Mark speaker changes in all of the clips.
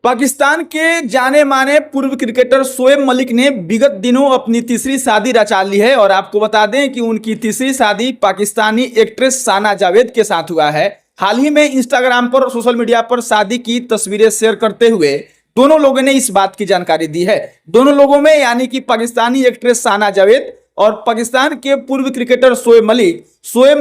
Speaker 1: पाकिस्तान के जाने माने पूर्व क्रिकेटर शोएब मलिक ने विगत दिनों अपनी तीसरी शादी रचा ली है और आपको बता दें कि उनकी तीसरी शादी पाकिस्तानी एक्ट्रेस साना जावेद के साथ हुआ है। हाल ही में इंस्टाग्राम पर और सोशल मीडिया पर शादी की तस्वीरें शेयर करते हुए दोनों लोगों ने इस बात की जानकारी दी है। दोनों लोगों में यानी कि पाकिस्तानी एक्ट्रेस साना जावेद और पाकिस्तान के पूर्व क्रिकेटर शोएब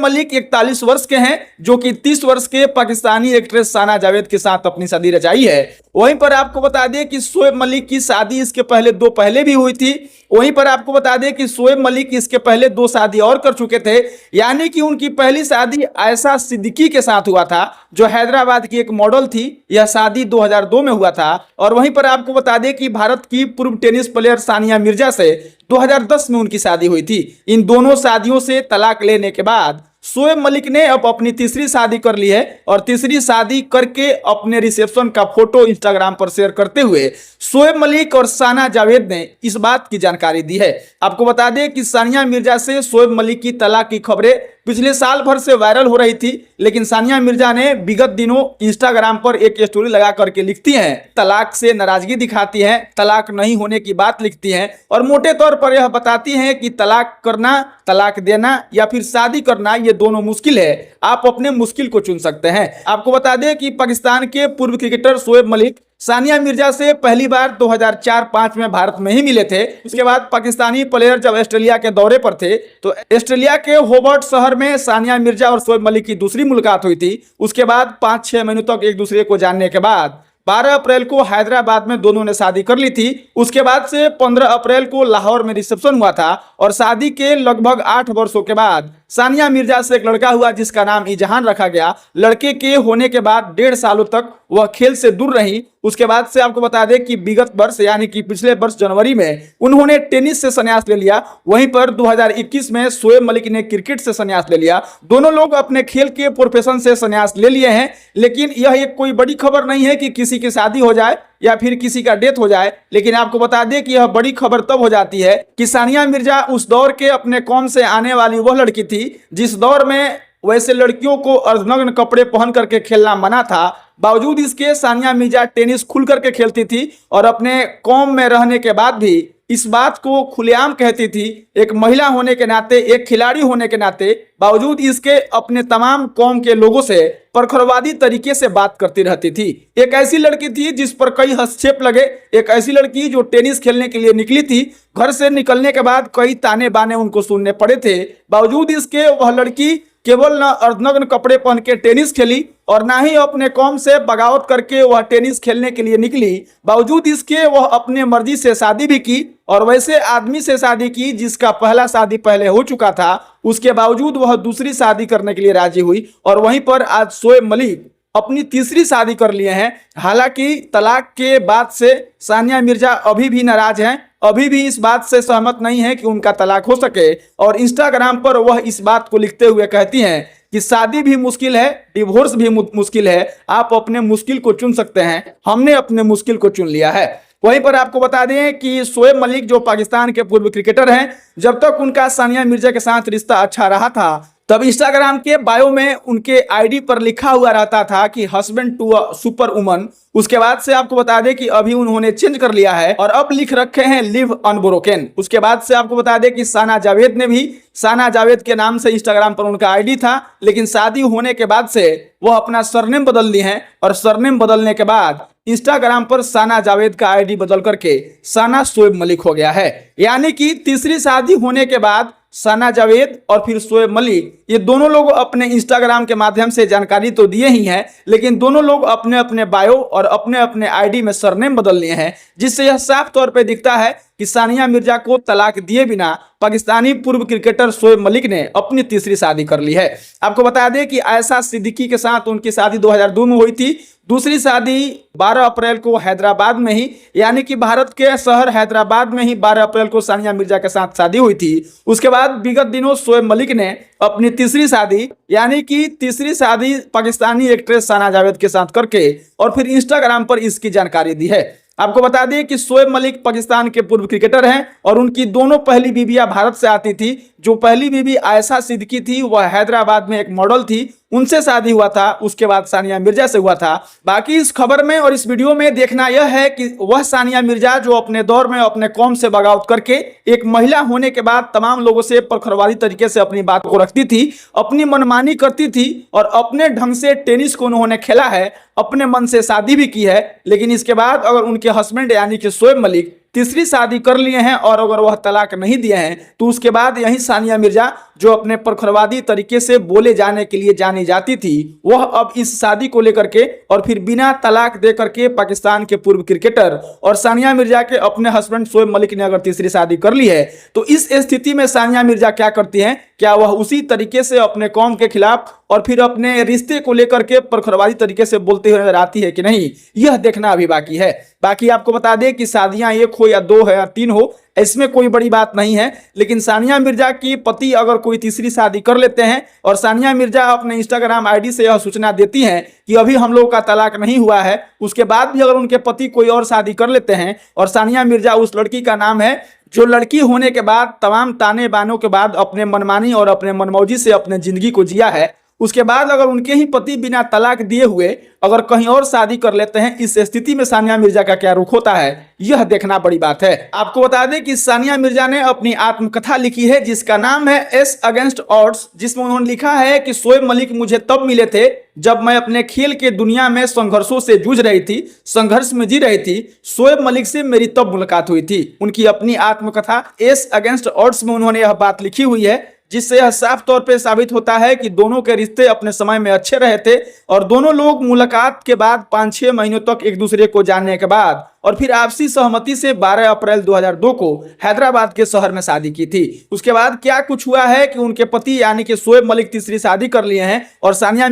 Speaker 1: मलिक 41 वर्ष के हैं, जो कि 30 वर्ष के पाकिस्तानी एक्ट्रेस साना जावेद के साथ अपनी शादी रचाई है। वहीं पर आपको बता दें कि शोएब मलिक की शादी इसके पहले भी हुई थी। वहीं पर आपको बता दें कि शोएब मलिक इसके पहले 2 शादी और कर चुके थे, यानी कि उनकी पहली शादी आयशा सिद्दीकी के साथ हुआ था, जो हैदराबाद की एक मॉडल थी। यह शादी 2002 में हुआ था। और वहीं पर आपको बता दें कि भारत की पूर्व टेनिस प्लेयर सानिया मिर्जा से 2010 में उनकी शादी हुई थी। इन दोनों शादियों से तलाक लेने के बाद शोएब मलिक ने अब अपनी तीसरी शादी कर ली है और तीसरी शादी करके अपने रिसेप्शन का फोटो इंस्टाग्राम पर शेयर करते हुए शोएब मलिक और साना जावेद ने इस बात की जानकारी दी है। आपको बता दें कि सानिया मिर्जा से शोएब मलिक की तलाक की खबरें पिछले साल भर से वायरल हो रही थी, लेकिन सानिया मिर्जा ने विगत दिनों इंस्टाग्राम पर एक स्टोरी लगा करके लिखती हैं, तलाक से नाराजगी दिखाती हैं, तलाक नहीं होने की बात लिखती हैं और मोटे तौर पर यह बताती हैं कि तलाक करना, तलाक देना या फिर शादी करना ये दोनों मुश्किल है, आप अपने मुश्किल को चुन सकते हैं। आपको बता दें कि पाकिस्तान के पूर्व क्रिकेटर शोएब मलिक सानिया मिर्जा से पहली बार 2004-05 में भारत में ही मिले थे। उसके बाद पाकिस्तानी प्लेयर जब ऑस्ट्रेलिया के दौरे पर थे तो ऑस्ट्रेलिया के होबार्ट शहर में सानिया मिर्जा और शोएब मलिक की दूसरी मुलाकात हुई थी। उसके बाद 5-6 महीनों तक एक दूसरे को जानने के बाद 12 अप्रैल को हैदराबाद में दोनों ने शादी कर ली थी। उसके बाद से 15 अप्रैल को लाहौर में रिसेप्शन हुआ था और शादी के लगभग 8 वर्षों के बाद सानिया मिर्जा से एक लड़का हुआ जिसका नाम इजहान रखा गया। लड़के के होने के बाद 1.5 सालों तक वह खेल से दूर रही। उसके बाद से आपको बता दें कि विगत वर्ष यानी कि पिछले वर्ष जनवरी में उन्होंने टेनिस से संन्यास ले लिया। वहीं पर 2021 में शोएब मलिक ने क्रिकेट से संन्यास ले लिया। दोनों लोग अपने खेल के प्रोफेशन से संन्यास ले लिए हैं, लेकिन यह एक कोई बड़ी खबर नहीं है कि किसी की शादी हो जाए या फिर किसी का डेथ हो जाए। लेकिन आपको बता दें कि यह बड़ी खबर तब हो जाती है कि सानिया मिर्जा उस दौर के अपने कौम से आने वाली वह लड़की थी जिस दौर में वैसे लड़कियों को अर्धनग्न कपड़े पहन करके खेलना मना था। बावजूद इसके सानिया मिर्जा टेनिस खुल करके खेलती थी और अपने कौम में रहने के बाद भी इस बात को खुलेआम कहती थी। एक महिला होने के नाते, एक खिलाड़ी होने के नाते, बावजूद इसके अपने तमाम कौम के लोगों से परखरवादी तरीके से बात करती रहती थी। एक ऐसी लड़की थी जिस पर कई हस्तक्षेप लगे, एक ऐसी लड़की जो टेनिस खेलने के लिए निकली थी। घर से निकलने के बाद कई ताने बाने उनको सुनने पड़े थे। बावजूद इसके वह लड़की केवल न अर्धनग्न कपड़े पहन के टेनिस खेली और ना ही अपने कौम से बगावत करके वह टेनिस खेलने के लिए निकली। बावजूद इसके वह अपने मर्जी से शादी भी की और वैसे आदमी से शादी की जिसका पहला शादी पहले हो चुका था। उसके बावजूद वह दूसरी शादी करने के लिए राजी हुई और वहीं पर आज शोएब मलिक अपनी तीसरी शादी कर लिए हैं। हालांकि तलाक के बाद से सानिया मिर्जा अभी भी नाराज हैं, अभी भी इस बात से सहमत नहीं है कि उनका तलाक हो सके और इंस्टाग्राम पर वह इस बात को लिखते हुए कहती हैं कि शादी भी मुश्किल है, डिवोर्स भी मुश्किल है, आप अपने मुश्किल को चुन सकते हैं, हमने अपने मुश्किल को चुन लिया है। वहीं पर आपको बता दें कि शोएब मलिक जो पाकिस्तान के पूर्व क्रिकेटर हैं, जब तक उनका सानिया मिर्जा के साथ रिश्ता अच्छा रहा था तब इंस्टाग्राम के बायो में उनके आईडी पर लिखा हुआ रहता था कि husband to a super woman. उसके बाद से आपको बता दें कि अभी उन्होंने चेंज कर लिया है और अब लिख रखे हैं लिव अनब्रोकन। उसके बाद से आपको बता दें कि साना जावेद ने भी, साना जावेद के नाम से इंस्टाग्राम पर उनका आईडी था, लेकिन शादी होने के बाद से वह अपना सरनेम बदल ली है और सरनेम बदलने के बाद इंस्टाग्राम पर साना जावेद का आईडी बदल करके साना शोएब मलिक हो गया है। यानी कि तीसरी शादी होने के बाद साना जावेद और फिर शोएब मलिक, ये दोनों लोग अपने इंस्टाग्राम के माध्यम से जानकारी तो दिए ही हैं, लेकिन दोनों लोग अपने अपने बायो और अपने अपने आईडी में सरनेम बदल लिए हैं, जिससे यह साफ तौर पे दिखता है कि सानिया मिर्जा को तलाक दिए बिना पाकिस्तानी पूर्व क्रिकेटर शोएब मलिक ने अपनी तीसरी शादी कर ली है। आपको बता दें कि आयशा सिद्दीकी के साथ उनकी शादी 2002 में हुई थी। दूसरी शादी 12 अप्रैल को हैदराबाद में ही, यानी कि भारत के शहर हैदराबाद में ही 12 अप्रैल को सानिया मिर्जा के साथ शादी हुई थी। उसके बाद विगत दिनों शोएब मलिक ने अपनी तीसरी शादी यानी कि तीसरी शादी पाकिस्तानी एक्ट्रेस साना जावेद के साथ करके और फिर इंस्टाग्राम पर इसकी जानकारी दी है। आपको बता दें कि शोएब मलिक पाकिस्तान के पूर्व क्रिकेटर हैं और उनकी दोनों पहली बीवियां भारत से आती थी। जो पहली बीवी आयशा सिद्दीकी थी वह हैदराबाद में एक मॉडल थी, उनसे शादी हुआ था। उसके बाद सानिया मिर्जा से हुआ था। बाकी इस खबर में और इस वीडियो में देखना यह है कि वह सानिया मिर्जा जो अपने दौर में अपने कौम से बगावत करके एक महिला होने के बाद तमाम लोगों से परखरवादी तरीके से अपनी बात को रखती थी, अपनी मनमानी करती थी और अपने ढंग से टेनिस को उन्होंने खेला है, अपने मन से शादी भी की है। लेकिन इसके बाद अगर उनके हस्बैंड यानी कि शोएब मलिक तीसरी शादी कर लिए हैं और अगर वह तलाक नहीं दिए हैं तो उसके बाद यही सानिया मिर्जा जो अपने परखरवादी तरीके से बोले जाने के लिए जानी जाती थी, वह अब इस शादी को लेकर के और फिर बिना तलाक दे करके पाकिस्तान के पूर्व क्रिकेटर और सानिया मिर्जा के अपने हस्बैंड शोएब मलिक ने अगर तीसरी शादी कर ली है तो इस स्थिति में सानिया मिर्जा क्या करती हैं? क्या वह उसी तरीके से अपने कौम के खिलाफ और फिर अपने रिश्ते को लेकर के परखरवादी तरीके से बोलते हुए नजर आती है कि नहीं, यह देखना अभी बाकी है। बाकी आपको बता दें कि शादियां एक हो या दो है या तीन हो, इसमें कोई बड़ी बात नहीं है। लेकिन सानिया मिर्जा की पति अगर कोई तीसरी शादी कर लेते हैं और सानिया मिर्जा अपने इंस्टाग्राम आईडी से यह सूचना देती हैं कि अभी हम लोग का तलाक नहीं हुआ है, उसके बाद भी अगर उनके पति कोई और शादी कर लेते हैं और सानिया मिर्जा उस लड़की का नाम है जो लड़की होने के बाद तमाम ताने बानों के बाद अपने मनमानी और अपने मनमौजी से अपने जिंदगी को जिया है, उसके बाद अगर उनके ही पति बिना तलाक दिए हुए अगर कहीं और शादी कर लेते हैं, इस स्थिति में सानिया मिर्जा का क्या रुख होता है, यह देखना बड़ी बात है। आपको बता दें कि सानिया मिर्जा ने अपनी आत्मकथा लिखी है जिसका नाम है एस अगेंस्ट ऑड्स, जिसमें उन्होंने लिखा है कि शोएब मलिक मुझे तब मिले थे जब मैं अपने खेल के दुनिया में संघर्षों से जूझ रही थी, संघर्ष में जी रही थी। शोएब मलिक से मेरी तब मुलाकात हुई थी। उनकी अपनी आत्मकथा एस अगेंस्ट ऑड्स में उन्होंने यह बात लिखी हुई है, जिससे यह साफ तौर पे साबित होता है कि दोनों के रिश्ते अपने समय में अच्छे रहे थे और दोनों लोग मुलाकात के बाद 5-6 महीनों तक एक दूसरे को जानने के बाद और फिर आपसी सहमति से 12 अप्रैल 2002 को हैदराबाद के शहर में शादी की थी। उसके बाद क्या कुछ हुआ है कि उनके पति यानी कि शोएब मलिक तीसरी शादी कर लिए हैं और सानिया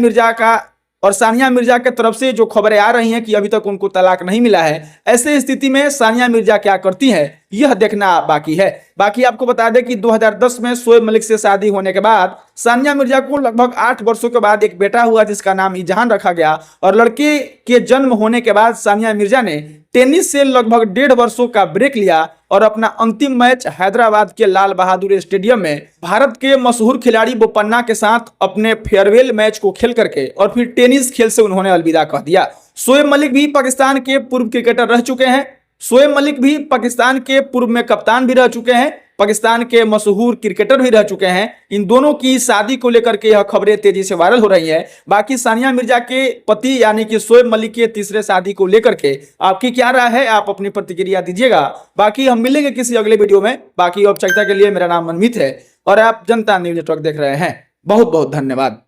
Speaker 1: मिर्जा के तरफ से जो खबरें आ रही हैं कि अभी तक उनको तलाक नहीं मिला है, ऐसे स्थिति में सानिया मिर्जा क्या करती हैं यह देखना बाकी है। बाकी आपको बता दें कि 2010 में शोएब मलिक से शादी होने के बाद सानिया मिर्जा को लगभग 8 वर्षों के बाद एक बेटा हुआ जिसका नाम इजहान रखा गया और लड़के के जन्म होने के बाद सानिया मिर्जा ने टेनिस से लगभग 1.5 वर्षों का ब्रेक लिया और अपना अंतिम मैच हैदराबाद के लाल बहादुर स्टेडियम में भारत के मशहूर खिलाड़ी बोपन्ना के साथ अपने फेयरवेल मैच को खेल करके और फिर टेनिस खेल से उन्होंने अलविदा कह दिया। शोएब मलिक भी पाकिस्तान के पूर्व क्रिकेटर रह चुके हैं। शोएब मलिक भी पाकिस्तान के पूर्व में कप्तान भी रह चुके हैं, पाकिस्तान के मशहूर क्रिकेटर भी रह चुके हैं। इन दोनों की शादी को लेकर के यह खबरें तेजी से वायरल हो रही हैं। बाकी सानिया मिर्जा के पति यानी कि शोएब मलिक के तीसरे शादी को लेकर के आपकी क्या राय है, आप अपनी प्रतिक्रिया दीजिएगा। बाकी हम मिलेंगे किसी अगले वीडियो में। बाकी औपचारिकता के लिए मेरा नाम मनमीत है और आप जनता न्यूज नेटवर्क देख रहे हैं। बहुत बहुत धन्यवाद।